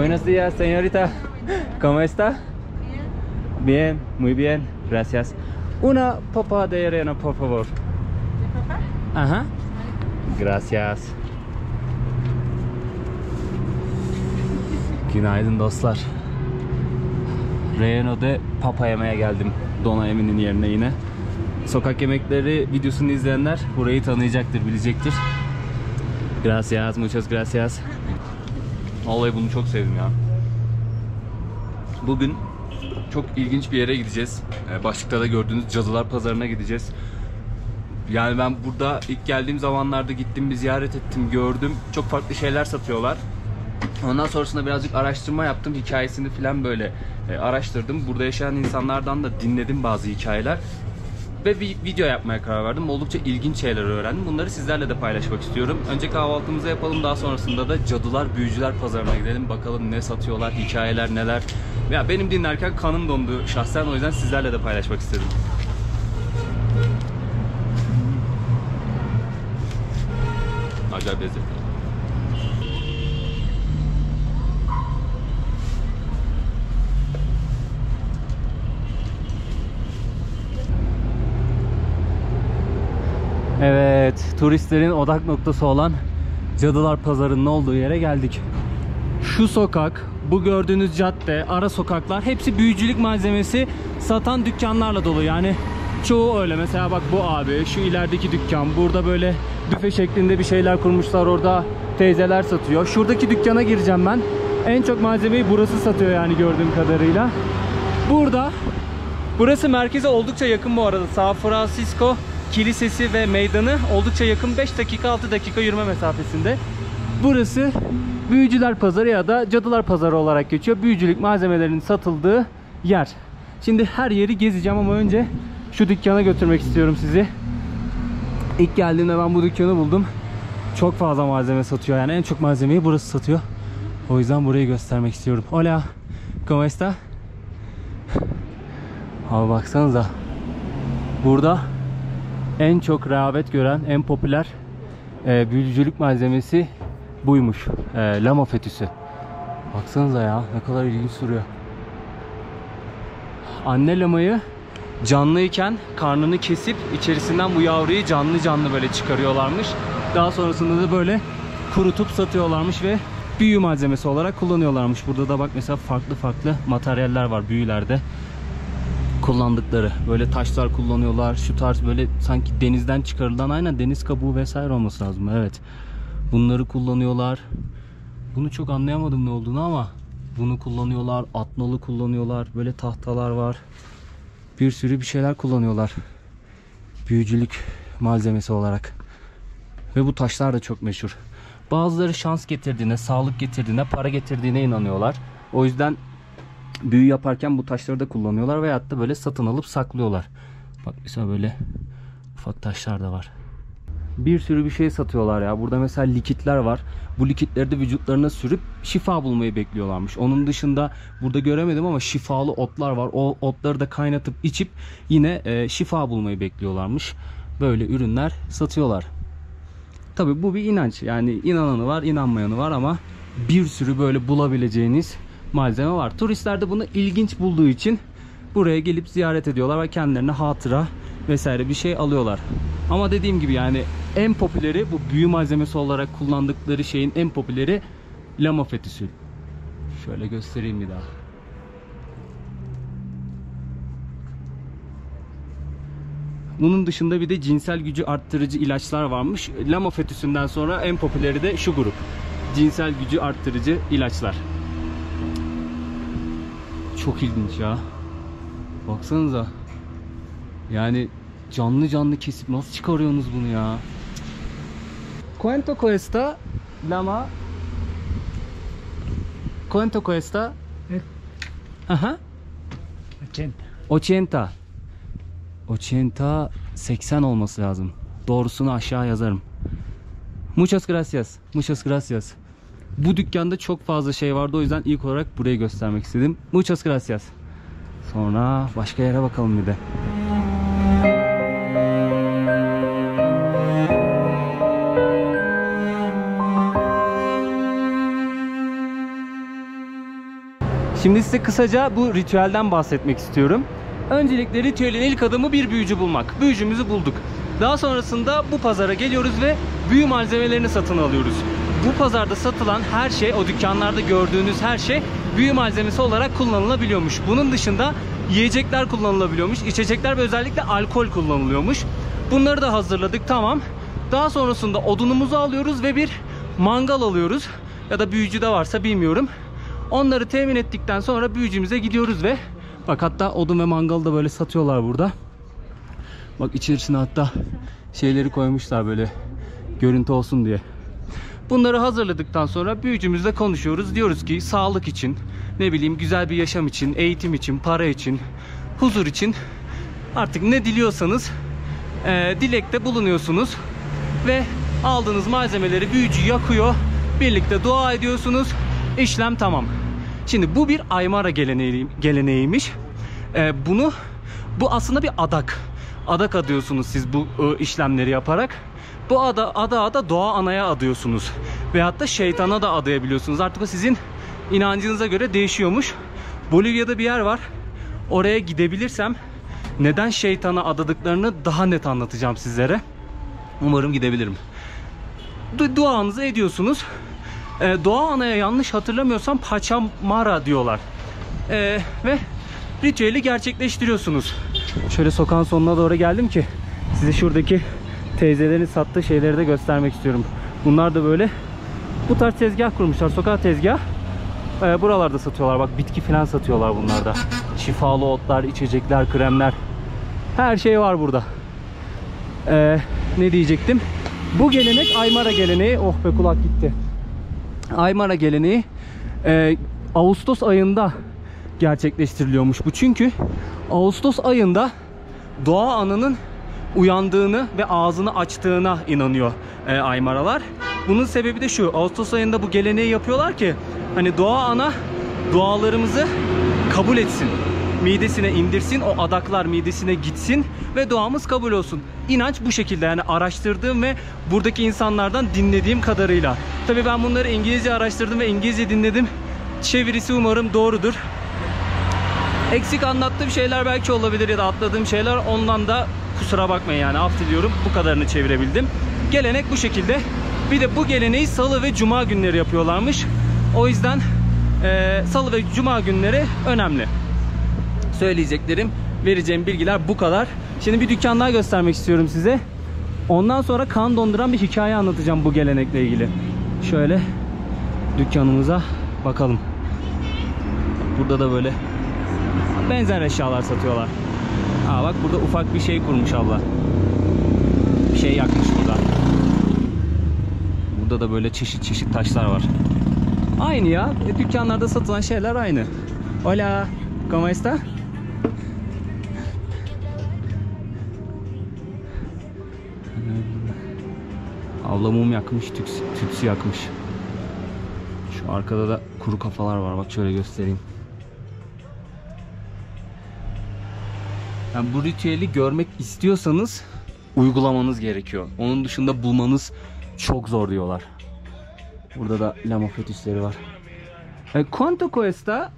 Buenos días, señorita. ¿Cómo está? Bien, muy bien. Gracias. Una papa de arena, por favor. ¿De papá? Ajá. Gracias. Günaydın dostlar. Renault'da papa yemeye geldim. Dona Emin'in yerine yine. Sokak yemekleri videosunu izleyenler burayı tanıyacaktır, bilecektir. Gracias, muchas gracias. Vallahi bunu çok sevdim ya. Bugün çok ilginç bir yere gideceğiz. Başlıkta da gördüğünüz Cadılar Pazarı'na gideceğiz. Yani ben burada ilk geldiğim zamanlarda gittim, bir ziyaret ettim, gördüm. Çok farklı şeyler satıyorlar. Ondan sonrasında birazcık araştırma yaptım, hikayesini falan böyle araştırdım. Burada yaşayan insanlardan da dinledim bazı hikayeler. Ve bir video yapmaya karar verdim. Oldukça ilginç şeyler öğrendim. Bunları sizlerle de paylaşmak istiyorum. Önce kahvaltımızı yapalım. Daha sonrasında da Cadılar Büyücüler Pazarı'na gidelim. Bakalım ne satıyorlar, hikayeler neler. Ya benim dinlerken kanım dondu şahsen. O yüzden sizlerle de paylaşmak istedim. Acayip lezzetli. Evet, turistlerin odak noktası olan Cadılar Pazarı'nın olduğu yere geldik. Şu sokak, bu gördüğünüz cadde, ara sokaklar hepsi büyücülük malzemesi satan dükkanlarla dolu. Yani çoğu öyle. Mesela bak bu abi, şu ilerideki dükkan, burada böyle büfe şeklinde bir şeyler kurmuşlar, orada teyzeler satıyor. Şuradaki dükkana gireceğim ben. En çok malzemeyi burası satıyor yani gördüğüm kadarıyla. Burası merkeze oldukça yakın bu arada. San Francisco Kilisesi ve meydanı oldukça yakın, 5 dakika 6 dakika yürüme mesafesinde. Burası Büyücüler Pazarı ya da Cadılar Pazarı olarak geçiyor. Büyücülük malzemelerinin satıldığı yer. Şimdi her yeri gezeceğim ama önce şu dükkana götürmek istiyorum sizi. İlk geldiğimde ben bu dükkanı buldum. Çok fazla malzeme satıyor, yani en çok malzemeyi burası satıyor. O yüzden burayı göstermek istiyorum. Hola, ¿cómo está? Abi baksanıza. Burada en çok rağbet gören, en popüler büyücülük malzemesi buymuş. Lama fetüsü. Baksanıza ya, ne kadar ilginç duruyor. Anne lamayı canlıyken karnını kesip içerisinden bu yavruyu canlı canlı böyle çıkarıyorlarmış. Daha sonrasında da böyle kurutup satıyorlarmış ve büyü malzemesi olarak kullanıyorlarmış. Burada da bak mesela farklı farklı materyaller var büyülerde kullandıkları. Böyle taşlar kullanıyorlar. Şu tarz böyle sanki denizden çıkarılan, aynen deniz kabuğu vesaire olması lazım. Evet. Bunları kullanıyorlar. Bunu çok anlayamadım ne olduğunu ama bunu kullanıyorlar. Atnalı kullanıyorlar. Böyle tahtalar var. Bir sürü bir şeyler kullanıyorlar. Büyücülük malzemesi olarak. Ve bu taşlar da çok meşhur. Bazıları şans getirdiğine, sağlık getirdiğine, para getirdiğine inanıyorlar. O yüzden büyü yaparken bu taşları da kullanıyorlar veyahut da böyle satın alıp saklıyorlar. Bak mesela böyle ufak taşlar da var. Bir sürü bir şey satıyorlar ya. Burada mesela likitler var. Bu likitleri de vücutlarına sürüp şifa bulmayı bekliyorlarmış. Onun dışında burada göremedim ama şifalı otlar var. O otları da kaynatıp içip yine şifa bulmayı bekliyorlarmış. Böyle ürünler satıyorlar. Tabi bu bir inanç. Yani inananı var, inanmayanı var ama bir sürü böyle bulabileceğiniz malzeme var. Turistler de bunu ilginç bulduğu için buraya gelip ziyaret ediyorlar ve kendilerine hatıra vesaire bir şey alıyorlar. Ama dediğim gibi yani en popüleri, bu büyü malzemesi olarak kullandıkları şeyin en popüleri lama fetüsü. Şöyle göstereyim bir daha. Bunun dışında bir de cinsel gücü arttırıcı ilaçlar varmış. Lama fetüsünden sonra en popüleri de şu grup. Cinsel gücü arttırıcı ilaçlar. Çok ilginç ya. Baksanıza. Yani canlı canlı kesip nasıl çıkarıyorsunuz bunu ya? ¿Cuánto cuesta lama? ¿Cuánto cuesta? Aha. 80. 80 olması lazım. Doğrusunu aşağı yazarım. Muchas gracias. Muchas gracias. Bu dükkanda çok fazla şey vardı, o yüzden ilk olarak burayı göstermek istedim. Muchas gracias. Sonra başka yere bakalım bir de. Şimdi size kısaca bu ritüelden bahsetmek istiyorum. Öncelikle ritüelin ilk adımı bir büyücü bulmak. Büyücümüzü bulduk. Daha sonrasında bu pazara geliyoruz ve büyü malzemelerini satın alıyoruz. Bu pazarda satılan her şey, o dükkanlarda gördüğünüz her şey büyü malzemesi olarak kullanılabiliyormuş. Bunun dışında yiyecekler kullanılabiliyormuş, içecekler ve özellikle alkol kullanılıyormuş. Bunları da hazırladık, tamam. Daha sonrasında odunumuzu alıyoruz ve bir mangal alıyoruz. Ya da büyücü de varsa bilmiyorum. Onları temin ettikten sonra büyücümüze gidiyoruz ve bak, hatta odun ve mangalı da böyle satıyorlar burada. Bak, içerisine hatta şeyleri koymuşlar böyle görüntü olsun diye. Bunları hazırladıktan sonra büyücümüzle konuşuyoruz. Diyoruz ki sağlık için, ne bileyim güzel bir yaşam için, eğitim için, para için, huzur için, artık ne diliyorsanız dilekte bulunuyorsunuz. Ve aldığınız malzemeleri büyücü yakıyor. Birlikte dua ediyorsunuz. İşlem tamam. Şimdi bu bir Aymara geleneğiymiş. Bu aslında bir adak. Adak adıyorsunuz siz bu işlemleri yaparak. Bu ada doğa anaya adıyorsunuz. Veyahut da şeytana da adayabiliyorsunuz. Artık o sizin inancınıza göre değişiyormuş. Bolivya'da bir yer var. Oraya gidebilirsem neden şeytana adadıklarını daha net anlatacağım sizlere. Umarım gidebilirim. Duanızı ediyorsunuz. Doğa anaya yanlış hatırlamıyorsam Pachamara diyorlar. Ve ritüeli gerçekleştiriyorsunuz. Şöyle sokağın sonuna doğru geldim ki size şuradaki teyzelerin sattığı şeyleri de göstermek istiyorum. Bunlar da böyle bu tarz tezgah kurmuşlar. Sokak tezgah. Buralarda satıyorlar. Bak, bitki falan satıyorlar bunlarda. Şifalı otlar, içecekler, kremler. Her şey var burada. Ne diyecektim? Bu gelenek Aymara geleneği. Oh be, kulak gitti. Aymara geleneği Ağustos ayında gerçekleştiriliyormuş bu. Çünkü Ağustos ayında doğa ananın uyandığını ve ağzını açtığına inanıyor Aymaralar. Bunun sebebi de şu: Ağustos ayında bu geleneği yapıyorlar ki hani doğa ana dualarımızı kabul etsin. Midesine indirsin, o adaklar midesine gitsin ve duamız kabul olsun. İnanç bu şekilde, yani araştırdığım ve buradaki insanlardan dinlediğim kadarıyla. Tabii ben bunları İngilizce araştırdım ve İngilizce dinledim. Çevirisi umarım doğrudur. Eksik anlattığım şeyler belki olabilir ya da atladığım şeyler, ondan da kusura bakmayın, yani af diliyorum. Bu kadarını çevirebildim. Gelenek bu şekilde. Bir de bu geleneği salı ve cuma günleri yapıyorlarmış. O yüzden salı ve cuma günleri önemli. Söyleyeceklerim, vereceğim bilgiler bu kadar. Şimdi bir dükkan daha göstermek istiyorum size. Ondan sonra kan donduran bir hikaye anlatacağım bu gelenekle ilgili. Şöyle dükkanımıza bakalım. Burada da böyle benzer eşyalar satıyorlar. Aa bak, burada ufak bir şey kurmuş abla. Bir şey yakmış burada. Burada da böyle çeşit çeşit taşlar var. Aynı ya. Dükkanlarda satılan şeyler aynı. Hola. ¿Cómo está? Abla mum yakmış, tütsü yakmış. Şu arkada da kuru kafalar var. Bak şöyle göstereyim. Yani bu ritüeli görmek istiyorsanız uygulamanız gerekiyor. Onun dışında bulmanız çok zor diyorlar. Burada da lama fetişleri var. ¿Cuánto cuesta?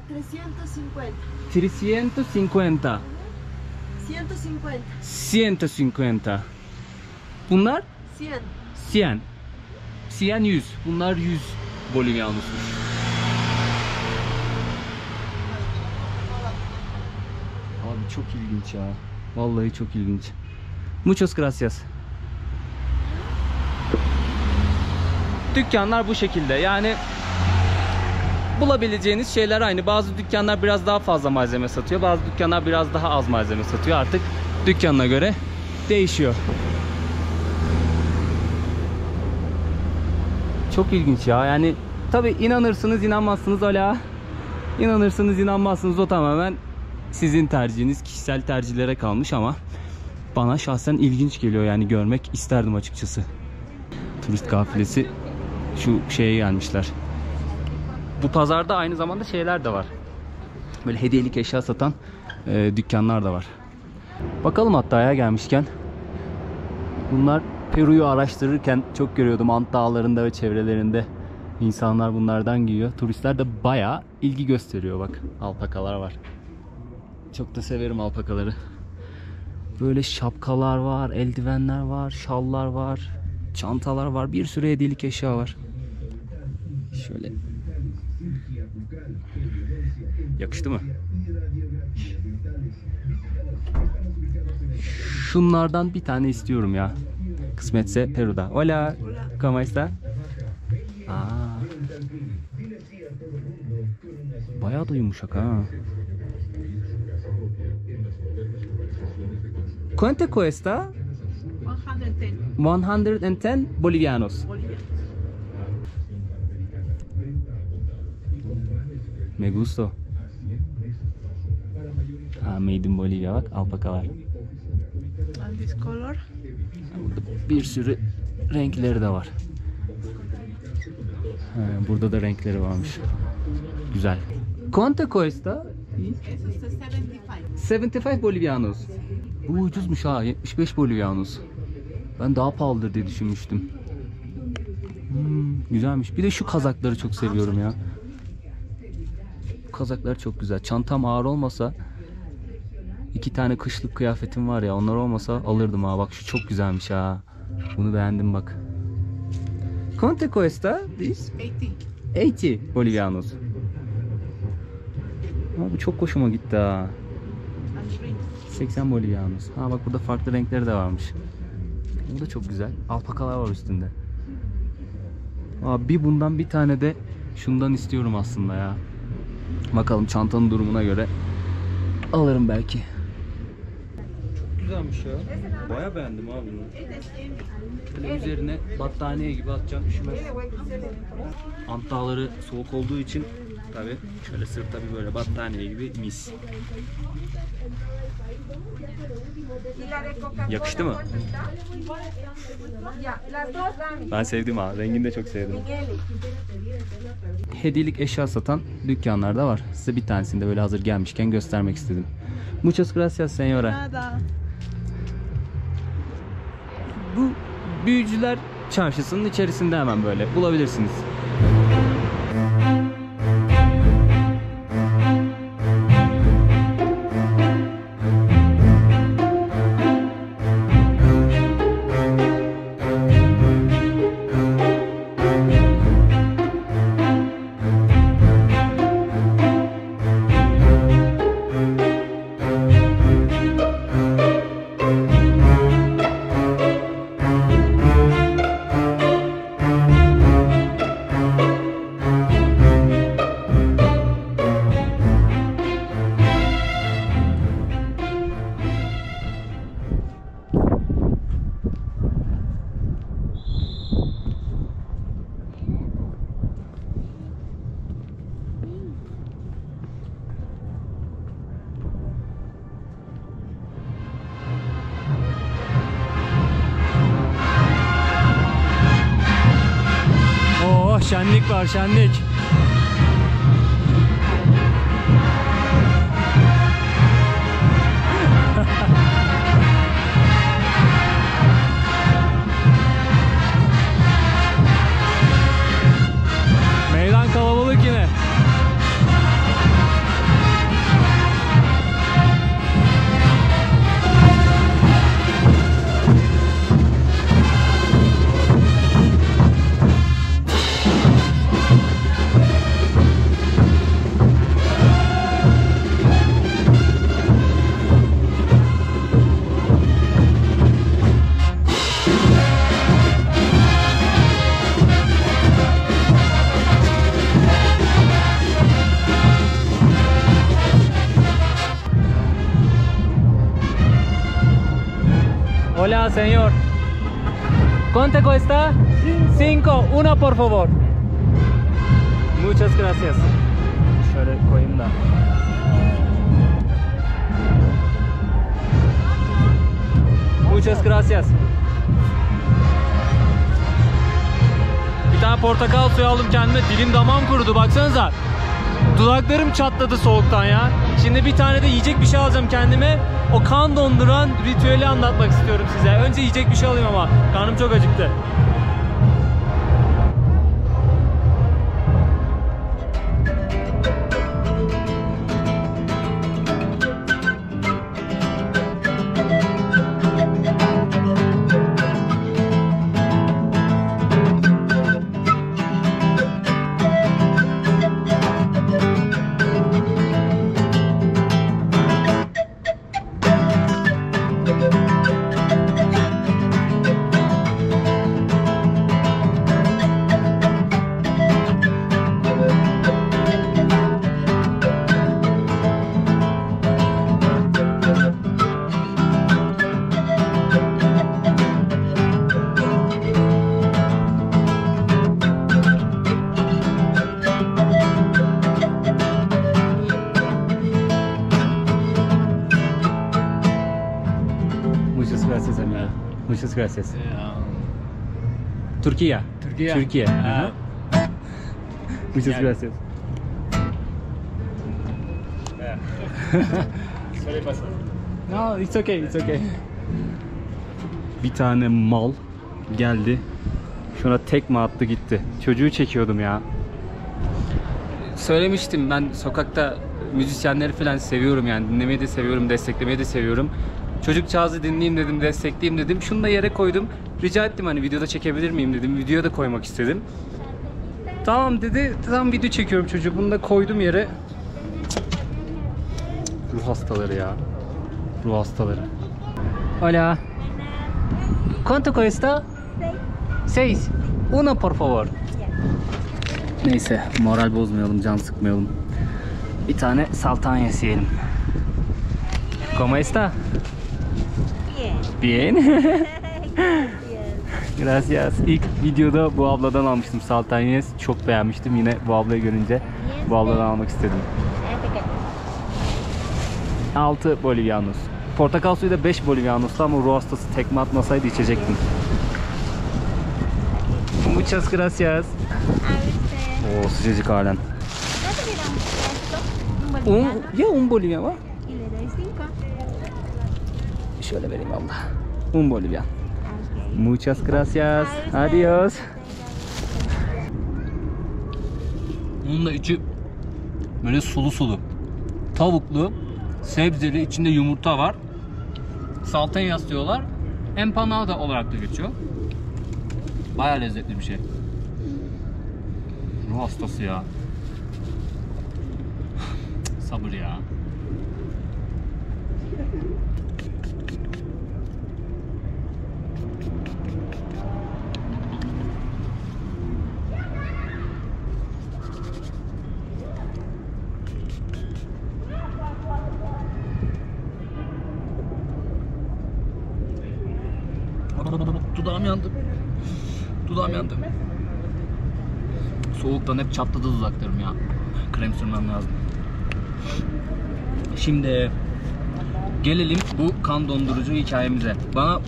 350. 350. 150. Bunlar? 100. 100. Bunlar 100 Bolivyanlısmış. Abi çok ilginç ya. Vallahi çok ilginç. Muchas gracias. Dükkanlar bu şekilde. Yani bulabileceğiniz şeyler aynı. Bazı dükkanlar biraz daha fazla malzeme satıyor. Bazı dükkanlar biraz daha az malzeme satıyor. Artık dükkanına göre değişiyor. Çok ilginç ya. Yani tabii inanırsınız inanmazsınız hala. İnanırsınız inanmazsınız, o tamamen sizin tercihiniz, kişisel tercihlere kalmış ama bana şahsen ilginç geliyor, yani görmek isterdim açıkçası. Turist kafilesi şu şeye gelmişler. Bu pazarda aynı zamanda şeyler de var. Böyle hediyelik eşya satan dükkanlar da var. Bakalım hatta ya, gelmişken. Bunlar Peru'yu araştırırken çok görüyordum. Ant dağlarında ve çevrelerinde İnsanlar bunlardan giyiyor. Turistler de bayağı ilgi gösteriyor bak. Alpakalar var. Çok da severim alpakaları. Böyle şapkalar var, eldivenler var, şallar var, çantalar var. Bir sürü hediyelik eşya var. Şöyle. Yakıştı mı? Şunlardan bir tane istiyorum ya. Kısmetse Peru'da. Hola, ¿cómo está? Aa. Bayağı da yumuşak ha. ¿Cuánto cuesta? 110 bolivianos. Me gusta. Ha, made in Bolivia bak, alpakalar. And this color? Burada bir sürü renkleri de var. Ha, burada da renkleri varmış. Güzel. ¿Cuánto cuesta? Eso está 75. 75 bolivianos. Bu ucuzmuş ha, 75 bolivianos. Ben daha pahalıdır diye düşünmüştüm. Güzelmiş. Bir de şu kazakları çok seviyorum ya. Bu kazaklar çok güzel. Çantam ağır olmasa, 2 tane kışlık kıyafetim var ya, onlar olmasa alırdım ha. Bak şu çok güzelmiş ha. Bunu beğendim bak. ¿Cuánto cuesta this? 80 bolivianos. Ha, bu çok hoşuma gitti ha. 80 bolivianos. Ha bak burada farklı renkleri de varmış. Bu da çok güzel. Alpakalar var üstünde. Aa, bir bundan bir tane de şundan istiyorum aslında ya. Bakalım çantanın durumuna göre alırım belki. Çok güzelmiş ya. Baya beğendim abi bunu. Böyle üzerine battaniye gibi atacaksın, üşümez. Ant Dağları soğuk olduğu için tabi şöyle sırtta bir böyle battaniye gibi mis. Yakıştı mı? Ben sevdim ha. Rengini de çok sevdim. Hediyelik eşya satan dükkanlar da var. Size bir tanesini de böyle hazır gelmişken göstermek istedim. Muchas gracias señora. Nada. Bu büyücüler çarşısının içerisinde hemen böyle bulabilirsiniz. Şenlik var, şenlik. Meydan kalabalık yine. Hola, señor. ¿Cuánto cuesta? 5. Una, por favor. Muchas gracias. Şöyle koyayım da. Muchas gracias. Bir tane portakal suyu aldım kendime. Dilim damağım kurudu. Baksanıza. Dudaklarım çatladı soğuktan ya. Şimdi bir tane de yiyecek bir şey alacağım kendime. O kan donduran ritüeli anlatmak istiyorum size. Önce yiyecek bir şey alayım ama karnım çok acıktı. gracias. Türkiye. Türkiye. Aha. Muchas gracias. No, it's okay, it's okay. Bir tane mal geldi. Şuna tekme attı gitti. Çocuğu çekiyordum ya. Söylemiştim, ben sokakta müzisyenleri falan seviyorum yani. Dinlemeyi de seviyorum, desteklemeyi de seviyorum. Çocukcağızı dinleyeyim dedim, destekleyeyim dedim. Şunu da yere koydum. Rica ettim hani videoda çekebilir miyim dedim. Videoya da koymak istedim. Tamam dedi. Tamam video çekiyorum çocuğu. Bunu da koydum yere. Ruh hastaları ya. Ruh hastaları. Hola. ¿Cuánto cuesta? 6. Uno por favor. Neyse, moral bozmayalım, can sıkmayalım. Bir tane saltanyas yiyelim. ¿Cómo está? Bien. Bien. Gracias. İlk videoda bu abladan almıştım saltanyas. Çok beğenmiştim. Yine bu ablayı görünce bu abladan almak istedim. 6 bolivianos. Portakal suyu da 5 bolivianos'tu ama ruh hastası tekme atmasaydı içecektim. Muchas gracias. Oo, sıcacık halen. Un boliviano. Şöyle vereyim abla. Un boliviano. Muchas gracias. Adiós. Bunun da içi böyle sulu sulu. Tavuklu, sebzeli, içinde yumurta var. Saltanyas diyorlar. Empanada olarak da geçiyor. Bayağı lezzetli bir şey. Ruh hastası ya. Sabır ya. Dudağım yandı. Dudağım yandı. Soğuktan hep çatladı dudaklarım ya. Krem sürmem lazım. Şimdi gelelim bu kan dondurucu hikayemize. Bana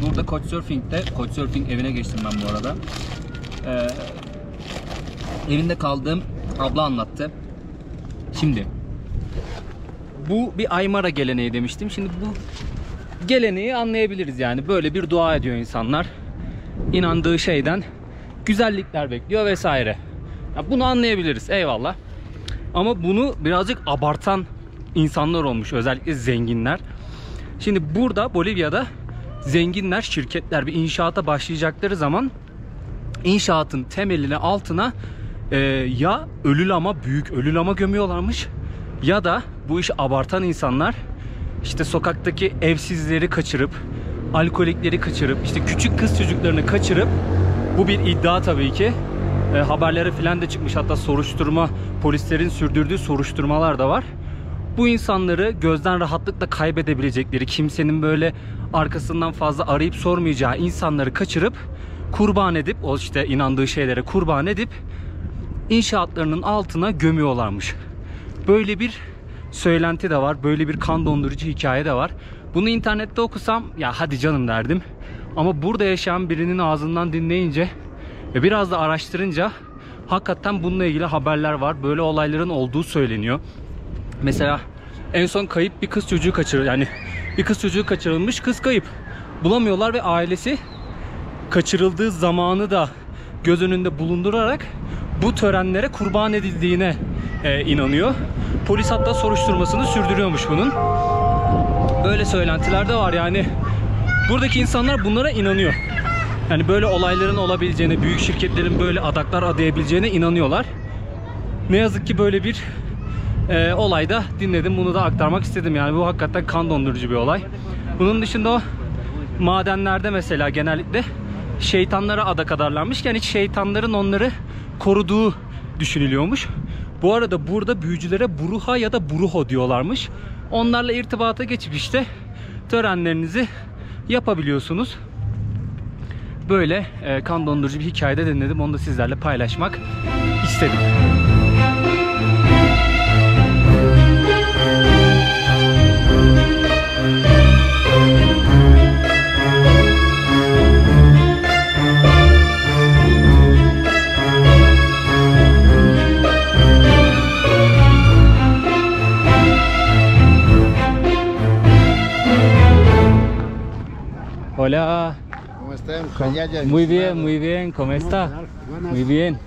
burada Couchsurfing evine geçtim ben bu arada. Evinde kaldığım abla anlattı. Şimdi bu bir Aymara geleneği demiştim. Şimdi bu geleneği anlayabiliriz yani. Böyle bir dua ediyor insanlar. İnandığı şeyden güzellikler bekliyor vesaire. Ya bunu anlayabiliriz. Eyvallah. Ama bunu birazcık abartan insanlar olmuş. Özellikle zenginler. Şimdi burada Bolivya'da zenginler, şirketler bir inşaata başlayacakları zaman inşaatın temeline altına ya ölü lama, büyük ölü lama gömüyorlarmış, ya da bu işi abartan insanlar işte sokaktaki evsizleri kaçırıp, alkolikleri kaçırıp, işte küçük kız çocuklarını kaçırıp, bu bir iddia tabii ki, haberlere falan da çıkmış, hatta soruşturma, polislerin sürdürdüğü soruşturmalar da var. Bu insanları gözden rahatlıkla kaybedebilecekleri, kimsenin böyle arkasından fazla arayıp sormayacağı insanları kaçırıp kurban edip, o işte inandığı şeylere kurban edip inşaatlarının altına gömüyorlarmış. Böyle bir söylenti de var. Böyle bir kan dondurucu hikaye de var. Bunu internette okusam ya hadi canım derdim. Ama burada yaşayan birinin ağzından dinleyince ve biraz da araştırınca hakikaten bununla ilgili haberler var. Böyle olayların olduğu söyleniyor. Mesela en son kayıp bir kız çocuğu bir kız çocuğu kaçırılmış, kız kayıp. Bulamıyorlar ve ailesi kaçırıldığı zamanı da göz önünde bulundurarak bu törenlere kurban edildiğine inanıyor. Polis hatta soruşturmasını sürdürüyormuş bunun. Böyle söylentiler de var yani. Buradaki insanlar bunlara inanıyor. Yani böyle olayların olabileceğine, büyük şirketlerin böyle adaklar adayabileceğine inanıyorlar. Ne yazık ki böyle bir olayda dinledim. Bunu da aktarmak istedim. Yani bu hakikaten kan dondurucu bir olay. Bunun dışında o madenlerde mesela genellikle şeytanlara adak adarlanmış. Yani şeytanların onları koruduğu düşünülüyormuş. Bu arada burada büyücülere buruha ya da buruho diyorlarmış. Onlarla irtibata geçip işte törenlerinizi yapabiliyorsunuz. Böyle kan dondurucu bir hikayede dinledim. Onu da sizlerle paylaşmak istedim. Muy bien, muy bien. ¿Cómo está? Muy bien.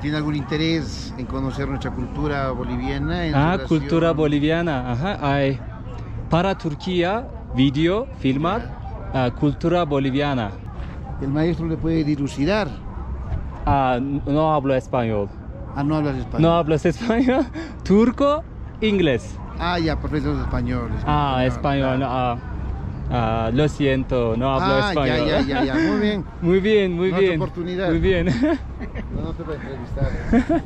¿Tiene algún interés en conocer nuestra cultura boliviana? En relación- Cultura boliviana. Ajá. Ay. Para Turquía, video, filmar, cultura boliviana. El maestro le puede dilucidar. No hablo español. No hablas español. No hablas español. Turco, inglés. Ya, perfecto, es español. Español. Claro. Lo siento, no hablo español. Ya. Muy bien. Muy bien, muy Una bien. oportunidad. Muy bien. No te voy a entrevistar.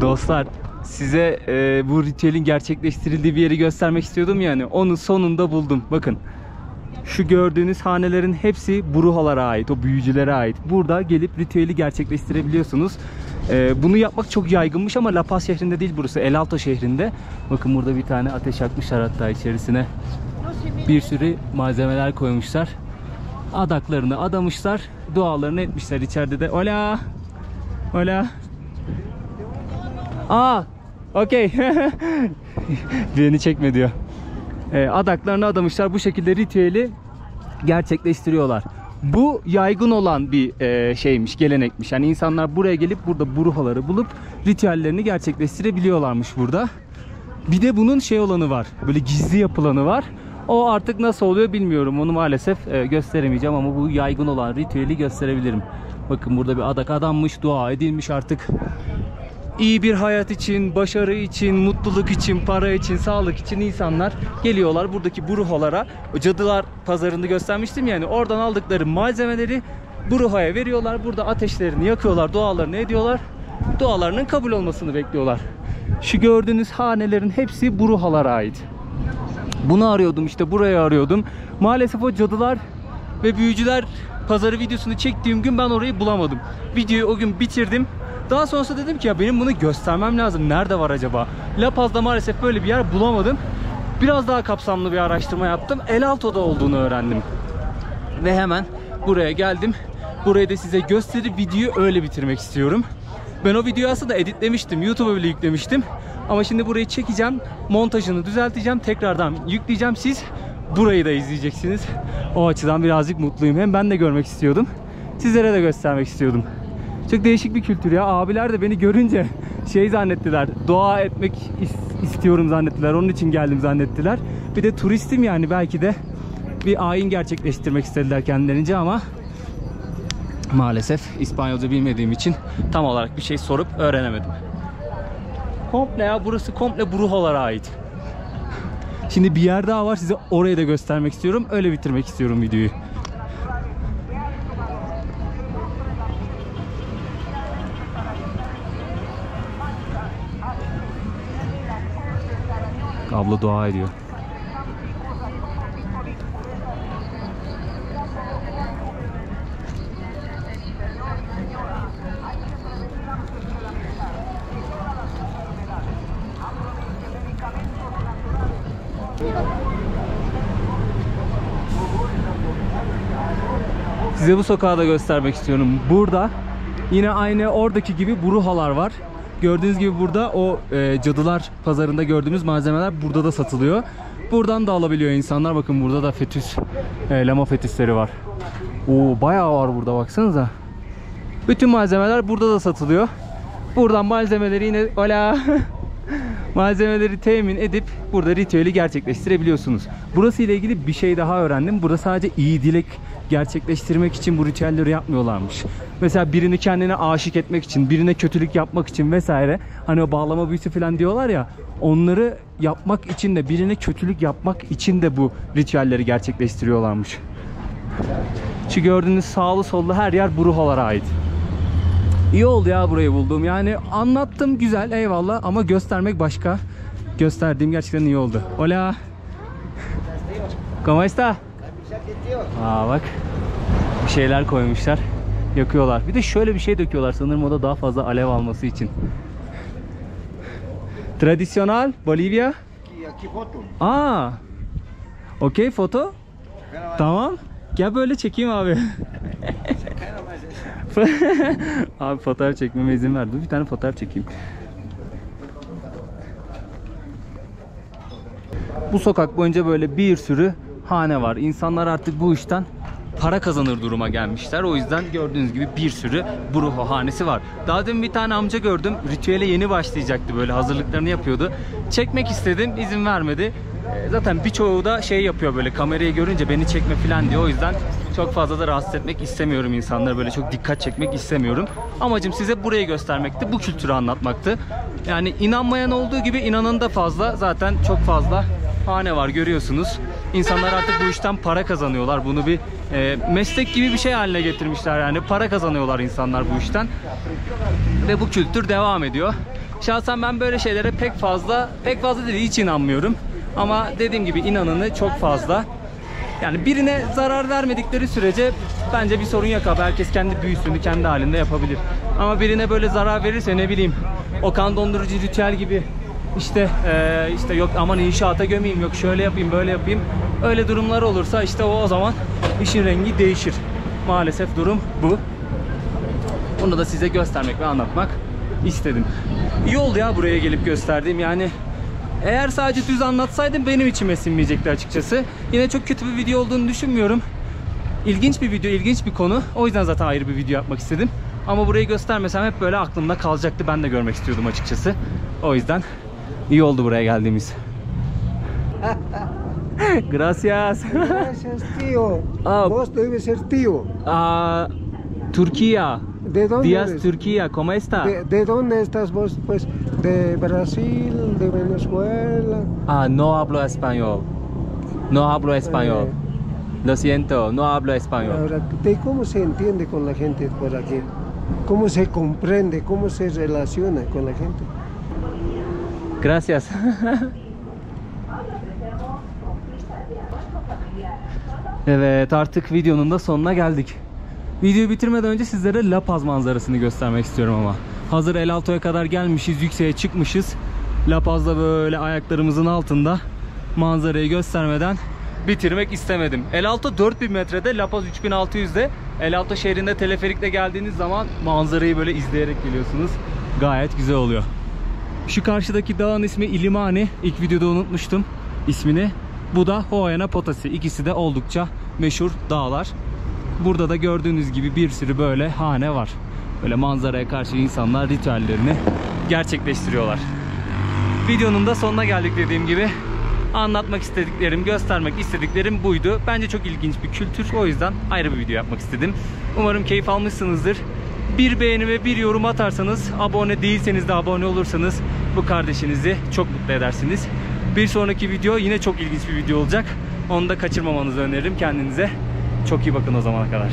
Dostlar, size bu ritüelin gerçekleştirildiği bir yeri göstermek istiyordum yani. Onu sonunda buldum. Bakın. Şu gördüğünüz hanelerin hepsi Bruhalara ait, o büyücülere ait. Burada gelip ritüeli gerçekleştirebiliyorsunuz. Bunu yapmak çok yaygınmış ama La Paz şehrinde değil burası, El Alto şehrinde. Bakın burada bir tane ateş yakmışlar hatta içerisine. Bir sürü malzemeler koymuşlar. Adaklarını adamışlar, dualarını etmişler içeride de. Hola. Hola. Okey. Beni çekme diyor. Adaklarını adamışlar, bu şekilde ritüeli gerçekleştiriyorlar. Bu yaygın olan bir şeymiş, gelenekmiş. Yani insanlar buraya gelip burada bruhaları bulup ritüellerini gerçekleştirebiliyorlarmış burada. Bir de bunun şey olanı var, böyle gizli yapılanı var. O artık nasıl oluyor bilmiyorum. Onu maalesef gösteremeyeceğim ama bu yaygın olan ritüeli gösterebilirim. Bakın burada bir adak adanmış, dua edilmiş artık. İyi bir hayat için, başarı için, mutluluk için, para için, sağlık için insanlar geliyorlar buradaki bruhalara. Cadılar pazarını göstermiştim yani, oradan aldıkları malzemeleri bruhaya veriyorlar. Burada ateşlerini yakıyorlar, dualarını ediyorlar. Dualarının kabul olmasını bekliyorlar. Şu gördüğünüz hanelerin hepsi bruhalara ait. Bunu arıyordum, işte burayı arıyordum. Maalesef o cadılar ve büyücüler pazarı videosunu çektiğim gün ben orayı bulamadım. Videoyu o gün bitirdim. Daha sonrasında dedim ki ya benim bunu göstermem lazım. Nerede var acaba? La Paz'da maalesef böyle bir yer bulamadım. Biraz daha kapsamlı bir araştırma yaptım. El Alto'da olduğunu öğrendim. Ve hemen buraya geldim. Burayı da size gösterip videoyu öyle bitirmek istiyorum. Ben o videoyu aslında editlemiştim. YouTube'a bile yüklemiştim. Ama şimdi burayı çekeceğim. Montajını düzelteceğim. Tekrardan yükleyeceğim. Siz burayı da izleyeceksiniz. O açıdan birazcık mutluyum. Hem ben de görmek istiyordum. Sizlere de göstermek istiyordum. Çok değişik bir kültür ya. Abiler de beni görünce şey zannettiler. Dua etmek istiyorum zannettiler. Onun için geldim zannettiler. Bir de turistim yani, belki de bir ayin gerçekleştirmek istediler kendilerince ama maalesef İspanyolca bilmediğim için tam olarak bir şey sorup öğrenemedim. Komple ya, burası komple bruhalara ait. Şimdi bir yer daha var, size orayı da göstermek istiyorum. Öyle bitirmek istiyorum videoyu. Abla dua ediyor. Size bu sokağı da göstermek istiyorum. Burada yine aynı oradaki gibi bruhalar var. Gördüğünüz gibi burada o cadılar pazarında gördüğümüz malzemeler burada da satılıyor. Buradan da alabiliyor insanlar. Bakın burada da fetüs, lama fetüsleri var. Bayağı var burada, baksanıza. Bütün malzemeler burada da satılıyor. Buradan malzemeleri yine malzemeleri temin edip burada ritüeli gerçekleştirebiliyorsunuz. Burası ile ilgili bir şey daha öğrendim. Burada sadece iyi dilek gerçekleştirmek için bu ritüelleri yapmıyorlarmış. Mesela birini kendine aşık etmek için, birine kötülük yapmak için vesaire. Hani o bağlama büyüsü falan diyorlar ya. Onları yapmak için de, birine kötülük yapmak için de bu ritüelleri gerçekleştiriyorlarmış. Şu gördüğünüz sağlı sollu her yer bruhalara ait. İyi oldu ya burayı bulduğum. Yani anlattım, güzel, eyvallah, ama göstermek başka. Gösterdiğim gerçekten iyi oldu. Hola. ¿Cómo está? Bak. Bir şeyler koymuşlar. Yakıyorlar. Bir de şöyle bir şey döküyorlar. Sanırım o da daha fazla alev alması için. Tradisyonel Bolivya. Aquí foto. Okey, foto. Tamam. Gel böyle çekeyim abi. Abi fotoğraf çekmeme izin verdi. Bir tane fotoğraf çekeyim. Bu sokak boyunca böyle bir sürü hane var. İnsanlar artık bu işten para kazanır duruma gelmişler. O yüzden gördüğünüz gibi bir sürü brujo hanesi var. Daha demin bir tane amca gördüm. Ritüele yeni başlayacaktı, böyle hazırlıklarını yapıyordu. Çekmek istedim, izin vermedi. Zaten birçoğu da şey yapıyor, böyle kamerayı görünce beni çekme falan diyor. O yüzden çok fazla da rahatsız etmek istemiyorum insanları. Böyle çok dikkat çekmek istemiyorum. Amacım size burayı göstermekti. Bu kültürü anlatmaktı. Yani inanmayan olduğu gibi inanan da fazla. Zaten çok fazla hane var, görüyorsunuz. İnsanlar artık bu işten para kazanıyorlar. Bunu bir meslek gibi bir şey haline getirmişler. Yani para kazanıyorlar insanlar bu işten. Ve bu kültür devam ediyor. Şahsen ben böyle şeylere pek fazla değil, hiç inanmıyorum. Ama dediğim gibi inananı çok fazla. Yani birine zarar vermedikleri sürece bence bir sorun yok abi. Herkes kendi büyüsünü kendi halinde yapabilir. Ama birine böyle zarar verirse, ne bileyim, o kan dondurucu ritüel gibi işte yok aman inşaata gömeyim, yok şöyle yapayım böyle yapayım, öyle durumlar olursa işte o zaman işin rengi değişir. Maalesef durum bu. Bunu da size göstermek ve anlatmak istedim. İyi oldu ya buraya gelip gösterdiğim. Yani eğer sadece düz anlatsaydım benim içime sinmeyecekti açıkçası. Yine çok kötü bir video olduğunu düşünmüyorum. İlginç bir video, ilginç bir konu. O yüzden zaten ayrı bir video yapmak istedim. Ama burayı göstermesem hep böyle aklımda kalacaktı. Ben de görmek istiyordum açıkçası. O yüzden iyi oldu buraya geldiğimiz. Gracias. Gracias, tío. Vos debes ser tío. Turquía. ¿De dónde Díaz, eres? Turquía. ¿Cómo está? ¿De dónde estás vos? Pues de Brasil, de Venezuela. No hablo español. No hablo español. Lo siento, no hablo español. Ahora, ¿de cómo se entiende con la gente por aquí? ¿Cómo se comprende? ¿Cómo se relaciona con la gente? Gracias. Evet, artık videonun da sonuna geldik. Videoyu bitirmeden önce sizlere La Paz manzarasını göstermek istiyorum ama. Hazır El Alto'ya kadar gelmişiz, yükseğe çıkmışız. La Paz'da böyle ayaklarımızın altında manzarayı göstermeden bitirmek istemedim. El Alto 4000 metrede, La Paz 3600'de. El Alto şehrinde teleferikle geldiğiniz zaman manzarayı böyle izleyerek geliyorsunuz. Gayet güzel oluyor. Şu karşıdaki dağın ismi Illimani. İlk videoda unutmuştum ismini. Bu da Huayna Potosí. İkisi de oldukça meşhur dağlar. Burada da gördüğünüz gibi bir sürü böyle hane var. Böyle manzaraya karşı insanlar ritüellerini gerçekleştiriyorlar. Videonun da sonuna geldik dediğim gibi. Anlatmak istediklerim, göstermek istediklerim buydu. Bence çok ilginç bir kültür. O yüzden ayrı bir video yapmak istedim. Umarım keyif almışsınızdır. Bir beğeni ve bir yorum atarsanız, abone değilseniz de abone olursanız bu kardeşinizi çok mutlu edersiniz. Bir sonraki video yine çok ilginç bir video olacak. Onu da kaçırmamanızı öneririm. Kendinize çok iyi bakın o zamana kadar.